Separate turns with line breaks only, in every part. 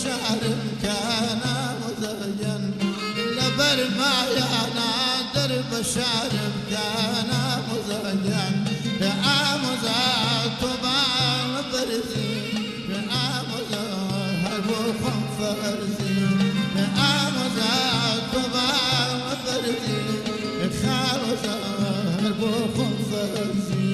شعر كان مزين لبر ما يا نادر بشعر كان مزين لآمزات طبعا برزي لآمزات هالبوخم فرزي لآمزات طبعا برزي خالزات هالبوخم فرزي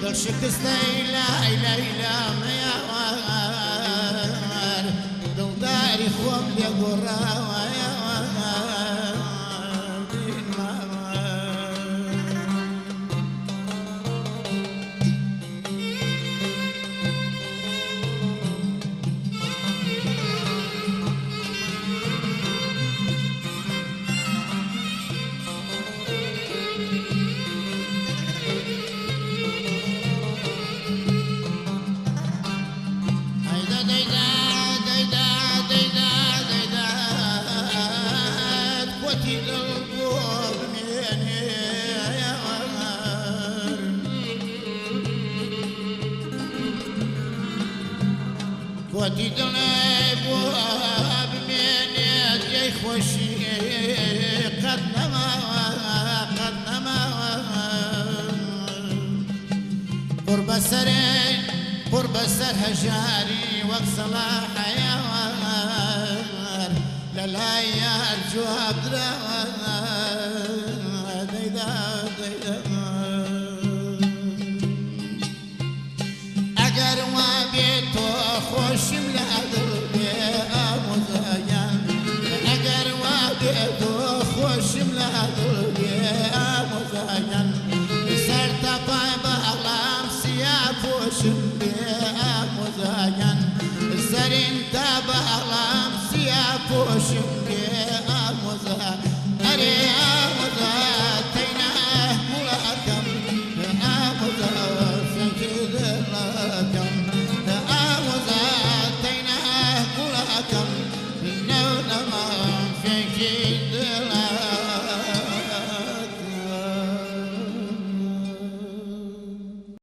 دل شكستي لا إله إلا ما يوار دل داري خوب لقرا ودي دلي بواب مني جاي خوشي قد نما قرب سر هجاري وقت صلاح يا وار لا يا الجواب ديدا اگر وابيتو خوش ملادر بيا مزين اگر وابيتو خوش ملادر بيا مزين سرت بابا علام سيا خوش بيا مزين سرين